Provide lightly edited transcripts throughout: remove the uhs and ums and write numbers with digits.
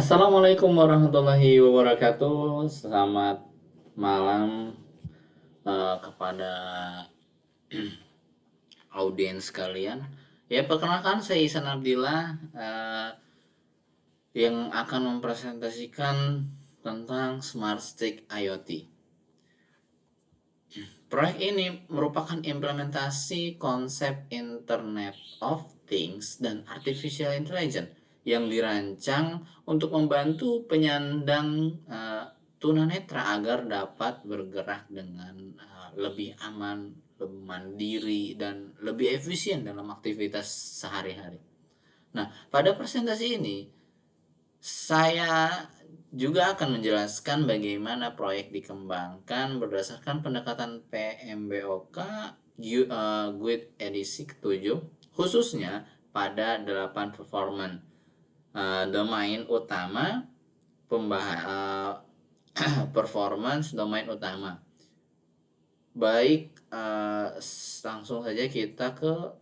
Assalamualaikum warahmatullahi wabarakatuh. Selamat malam kepada audiens kalian. Ya, perkenalkan saya Ihsan Abdillah yang akan mempresentasikan tentang Smart Stick IoT. Proyek ini merupakan implementasi konsep Internet of Things dan Artificial Intelligence yang dirancang untuk membantu penyandang tunanetra agar dapat bergerak dengan lebih aman, lebih mandiri, dan lebih efisien dalam aktivitas sehari-hari. Nah, pada presentasi ini saya juga akan menjelaskan bagaimana proyek dikembangkan berdasarkan pendekatan PMBOK GUID edisi ke-7, khususnya pada 8 domain utama performance domain utama. Baik, langsung saja kita ke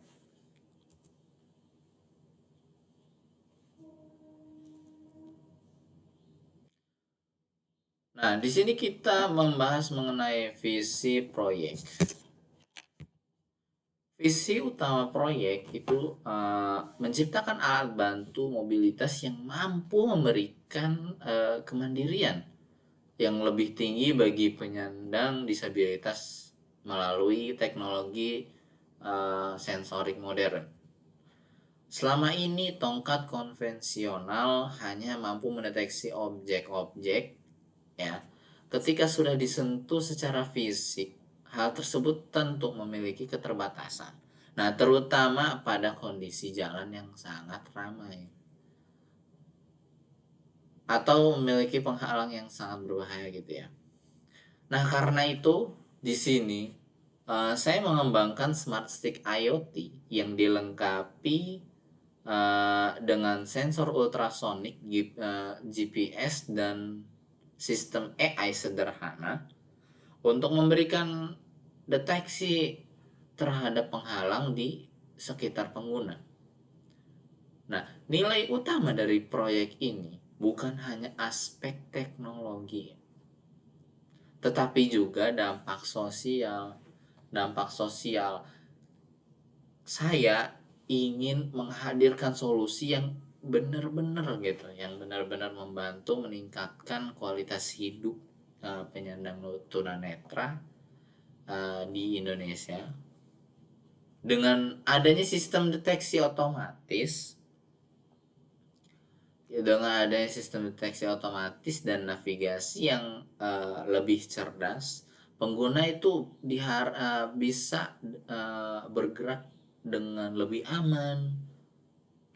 Nah, di sini kita membahas mengenai visi proyek. Visi utama proyek itu menciptakan alat bantu mobilitas yang mampu memberikan kemandirian yang lebih tinggi bagi penyandang disabilitas melalui teknologi sensorik modern. Selama ini tongkat konvensional hanya mampu mendeteksi objek-objek, ya. Ketika sudah disentuh secara fisik, hal tersebut tentu memiliki keterbatasan. Nah, terutama pada kondisi jalan yang sangat ramai atau memiliki penghalang yang sangat berbahaya gitu ya. Nah, karena itu di sini saya mengembangkan Smart Stick IoT yang dilengkapi dengan sensor ultrasonik, GPS, dan sistem AI sederhana untuk memberikan deteksi terhadap penghalang di sekitar pengguna. Nah, nilai utama dari proyek ini bukan hanya aspek teknologi, tetapi juga dampak sosial. Dampak sosial, saya ingin menghadirkan solusi yang benar-benar gitu, yang benar-benar membantu meningkatkan kualitas hidup penyandang tunanetra di Indonesia dengan adanya sistem deteksi otomatis. Dan navigasi yang lebih cerdas, pengguna itu bisa bergerak dengan lebih aman,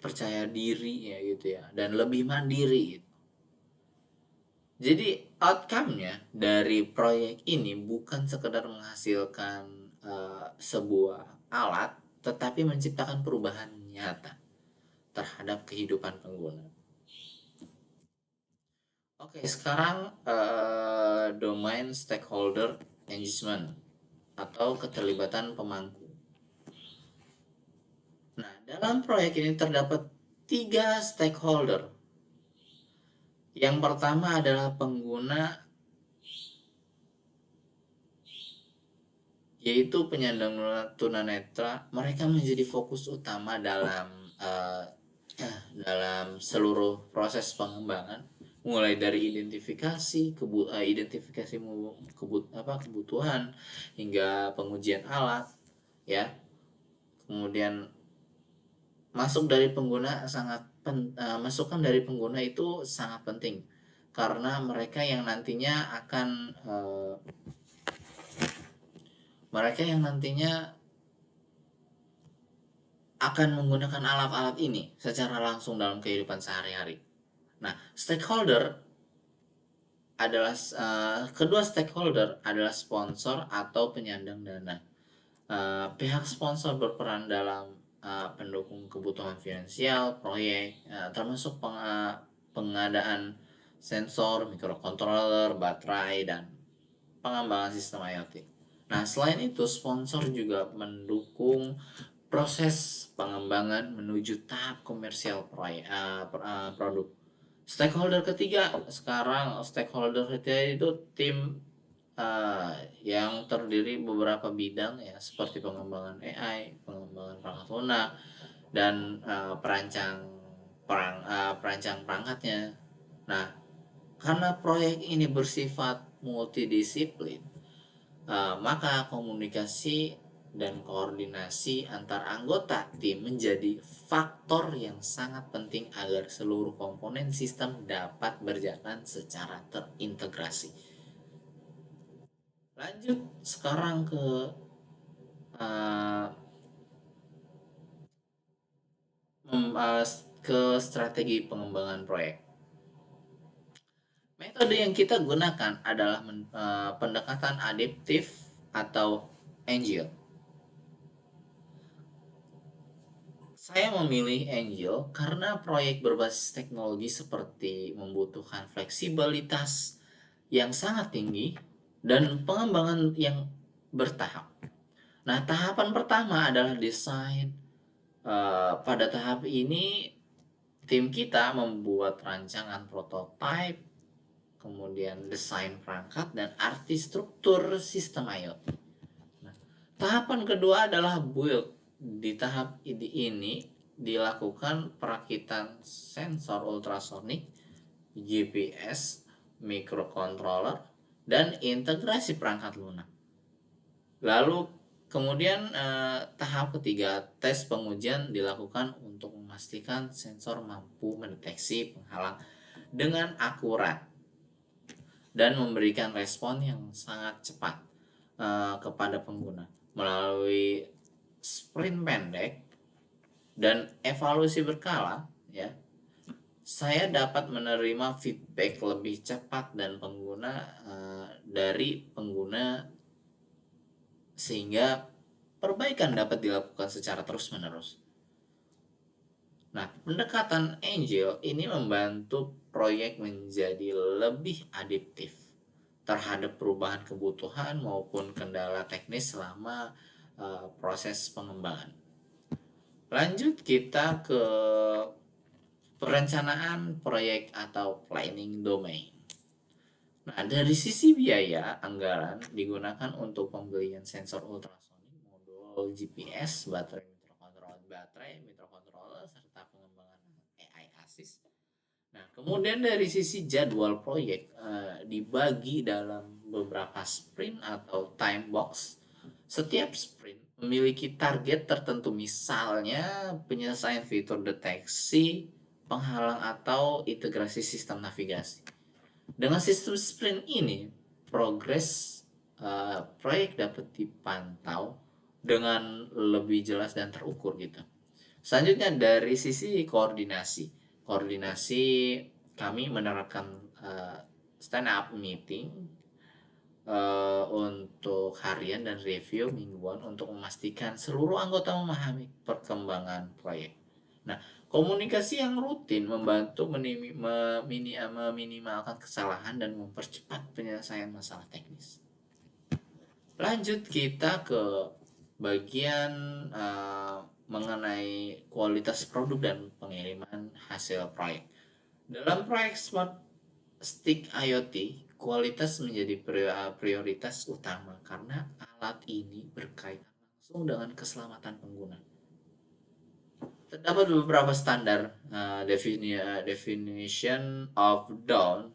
percaya diri ya gitu ya, dan lebih mandiri. Jadi outcome-nya dari proyek ini bukan sekedar menghasilkan sebuah alat, tetapi menciptakan perubahan nyata terhadap kehidupan pengguna. Oke, sekarang domain stakeholder engagement atau keterlibatan pemangku. Nah, dalam proyek ini terdapat 3 stakeholder. Yang pertama adalah pengguna, yaitu penyandang tunanetra. Mereka menjadi fokus utama dalam seluruh proses pengembangan, mulai dari kebutuhan hingga pengujian alat, ya. Kemudian masukan dari pengguna itu sangat penting karena mereka yang nantinya akan menggunakan alat-alat ini secara langsung dalam kehidupan sehari-hari. Nah, kedua stakeholder adalah sponsor atau penyandang dana. Pihak sponsor berperan dalam pendukung kebutuhan finansial proyek, termasuk pengadaan sensor, microcontroller, baterai, dan pengembangan sistem IoT. Nah, selain itu sponsor juga mendukung proses pengembangan menuju tahap komersial produk, Stakeholder ketiga, sekarang stakeholder ketiga itu tim yang terdiri beberapa bidang ya, seperti pengembangan AI, pengembangan perangkat lunak, dan perancang perangkatnya. Nah, karena proyek ini bersifat multidisiplin, maka komunikasi dan koordinasi antar anggota tim menjadi faktor yang sangat penting agar seluruh komponen sistem dapat berjalan secara terintegrasi. Lanjut sekarang uh, ke strategi pengembangan proyek. Metode yang kita gunakan adalah pendekatan adaptif atau Angel. Saya memilih Angel karena proyek berbasis teknologi seperti membutuhkan fleksibilitas yang sangat tinggi dan pengembangan yang bertahap. Nah, tahapan pertama adalah desain. Pada tahap ini, tim kita membuat rancangan prototipe, kemudian desain perangkat, dan arsitektur sistem IoT. Nah, tahapan kedua adalah build. Di tahap ini dilakukan perakitan sensor ultrasonik, GPS, microcontroller, dan integrasi perangkat lunak. Lalu kemudian tahap ketiga, tes pengujian dilakukan untuk memastikan sensor mampu mendeteksi penghalang dengan akurat dan memberikan respon yang sangat cepat kepada pengguna. Melalui sprint pendek dan evaluasi berkala, ya, saya dapat menerima feedback lebih cepat dan dari pengguna, sehingga perbaikan dapat dilakukan secara terus-menerus. Nah, pendekatan Angel ini membantu proyek menjadi lebih adaptif terhadap perubahan kebutuhan maupun kendala teknis selama proses pengembangan. Lanjut kita ke perencanaan proyek atau planning domain. Nah, dari sisi biaya, anggaran digunakan untuk pembelian sensor ultrasonik, modul GPS, baterai, serta pengembangan AI ASIS. Nah, kemudian dari sisi jadwal proyek dibagi dalam beberapa sprint atau time box. Setiap sprint memiliki target tertentu, misalnya penyelesaian fitur deteksi, penghalang, atau integrasi sistem navigasi. Dengan sistem sprint ini, progres proyek dapat dipantau dengan lebih jelas dan terukur gitu. Selanjutnya dari sisi koordinasi. Koordinasi, kami menerapkan stand up meeting untuk harian dan review mingguan untuk memastikan seluruh anggota memahami perkembangan proyek. Nah, komunikasi yang rutin membantu meminimalkan kesalahan dan mempercepat penyelesaian masalah teknis. Lanjut kita ke bagian mengenai kualitas produk dan pengiriman hasil proyek. Dalam proyek Smart Stick IoT, kualitas menjadi prioritas utama karena alat ini berkaitan langsung dengan keselamatan pengguna. Terdapat beberapa standar definition of down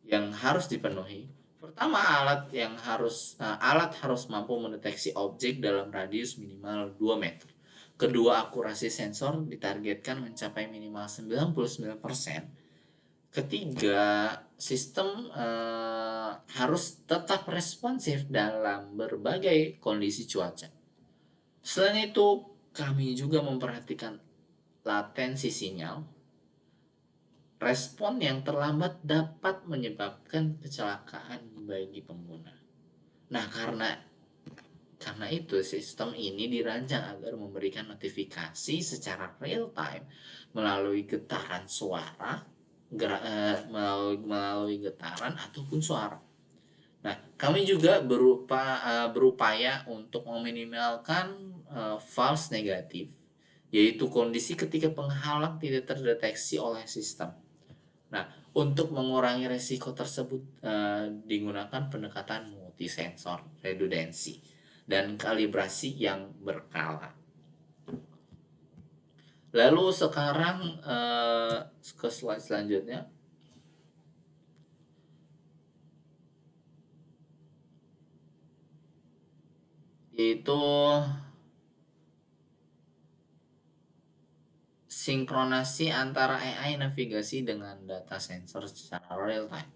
yang harus dipenuhi. Pertama, alat harus mampu mendeteksi objek dalam radius minimal 2 meter. Kedua, akurasi sensor ditargetkan mencapai minimal 99%. Ketiga, sistem harus tetap responsif dalam berbagai kondisi cuaca. Selain itu, kami juga memperhatikan latensi sinyal. Respon yang terlambat dapat menyebabkan kecelakaan bagi pengguna. Nah, karena itu sistem ini dirancang agar memberikan notifikasi secara real time melalui getaran suara, melalui getaran ataupun suara. Nah, kami juga berupaya untuk meminimalkan false negatif, yaitu kondisi ketika penghalang tidak terdeteksi oleh sistem. Nah, untuk mengurangi resiko tersebut digunakan pendekatan multisensor, redundansi, dan kalibrasi yang berkala. Lalu sekarang ke slide selanjutnya. Itu sinkronasi antara AI navigasi dengan data sensor secara real time.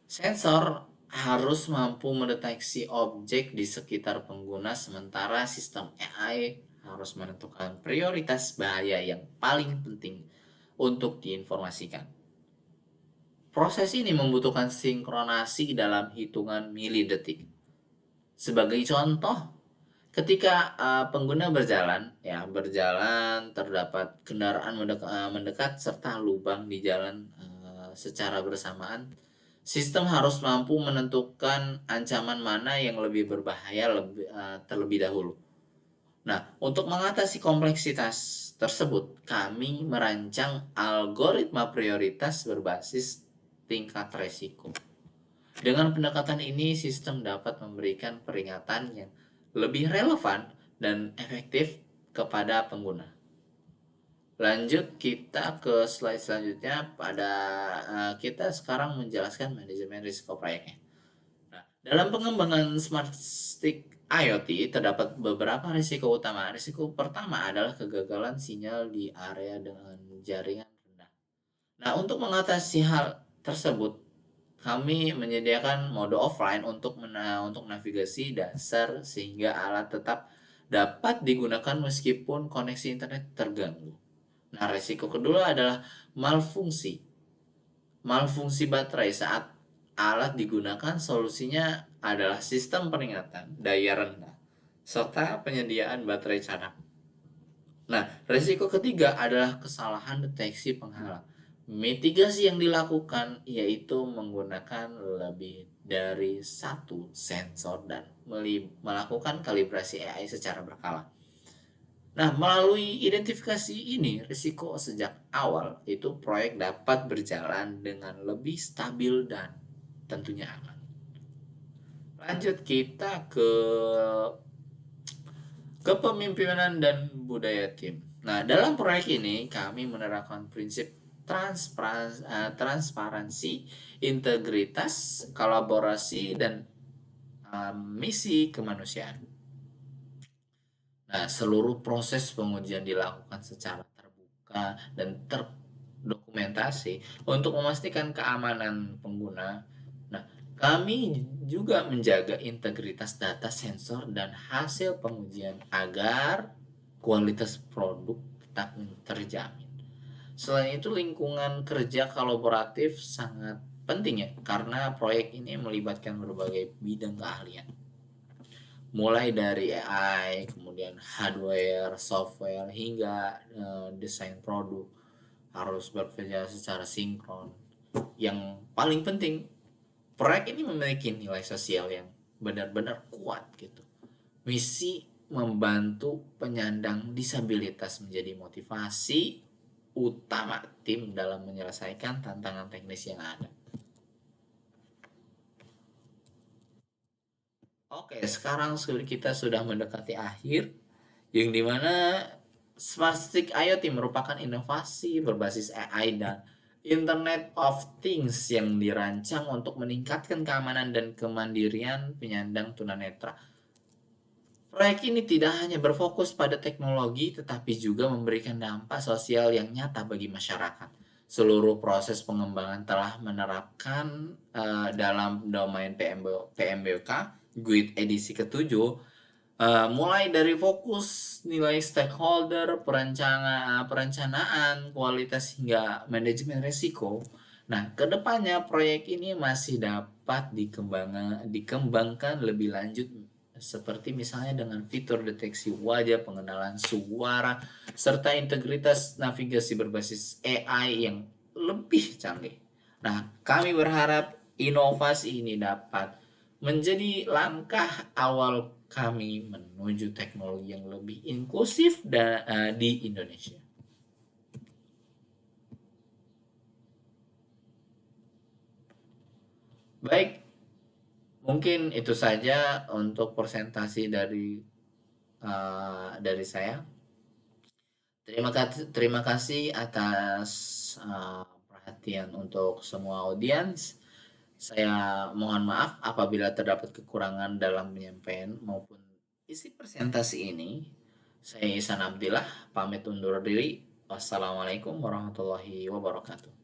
Sensor harus mampu mendeteksi objek di sekitar pengguna, sementara sistem AI harus menentukan prioritas bahaya yang paling penting untuk diinformasikan. Proses ini membutuhkan sinkronasi dalam hitungan milidetik. Sebagai contoh, ketika pengguna berjalan terdapat kendaraan mendekat serta lubang di jalan secara bersamaan, sistem harus mampu menentukan ancaman mana yang lebih berbahaya terlebih dahulu. Nah, untuk mengatasi kompleksitas tersebut, kami merancang algoritma prioritas berbasis tingkat resiko. Dengan pendekatan ini, sistem dapat memberikan peringatan yang lebih relevan dan efektif kepada pengguna. Lanjut kita ke slide selanjutnya. Kita sekarang menjelaskan manajemen risiko proyeknya. Nah, dalam pengembangan smart stick IoT terdapat beberapa risiko utama. Risiko pertama adalah kegagalan sinyal di area dengan jaringan rendah. Nah, untuk mengatasi hal tersebut, kami menyediakan mode offline untuk navigasi dasar sehingga alat tetap dapat digunakan meskipun koneksi internet terganggu. Nah, resiko kedua adalah malfungsi. Malfungsi baterai saat alat digunakan, solusinya adalah sistem peringatan daya rendah serta penyediaan baterai cadangan. Nah, resiko ketiga adalah kesalahan deteksi penghalang. Mitigasi yang dilakukan yaitu menggunakan lebih dari satu sensor dan melakukan kalibrasi AI secara berkala. Nah, melalui identifikasi ini, risiko sejak awal itu proyek dapat berjalan dengan lebih stabil dan tentunya aman. Lanjut kita ke kepemimpinan dan budaya tim. Nah, dalam proyek ini kami menerapkan prinsip transparansi, integritas, kolaborasi, dan misi kemanusiaan. Nah, seluruh proses pengujian dilakukan secara terbuka dan terdokumentasi untuk memastikan keamanan pengguna. Nah, kami juga menjaga integritas data sensor dan hasil pengujian agar kualitas produk tetap terjamin. Selain itu, lingkungan kerja kolaboratif sangat penting ya, karena proyek ini melibatkan berbagai bidang keahlian. Mulai dari AI, kemudian hardware, software, hingga desain produk harus bekerja secara sinkron. Yang paling penting, proyek ini memiliki nilai sosial yang benar-benar kuat gitu. Misi membantu penyandang disabilitas menjadi motivasi utama tim dalam menyelesaikan tantangan teknis yang ada. Oke, sekarang kita sudah mendekati akhir, yang dimana Smart Stick IoT merupakan inovasi berbasis AI dan Internet of Things yang dirancang untuk meningkatkan keamanan dan kemandirian penyandang tunanetra. Proyek ini tidak hanya berfokus pada teknologi, tetapi juga memberikan dampak sosial yang nyata bagi masyarakat. Seluruh proses pengembangan telah menerapkan dalam domain PMBOK, GUID edisi ke-7, mulai dari fokus nilai stakeholder, perencanaan, kualitas hingga manajemen risiko. Nah, kedepannya proyek ini masih dapat dikembangkan lebih lanjut, seperti misalnya dengan fitur deteksi wajah, pengenalan suara, serta integritas navigasi berbasis AI yang lebih canggih. Nah, kami berharap inovasi ini dapat menjadi langkah awal kami menuju teknologi yang lebih inklusif di Indonesia. Baik, mungkin itu saja untuk presentasi dari saya. Terima kasih atas perhatian untuk semua audiens. Saya mohon maaf apabila terdapat kekurangan dalam penyampaian maupun isi presentasi ini. Saya Ihsan Abdillah, pamit undur diri. Wassalamualaikum warahmatullahi wabarakatuh.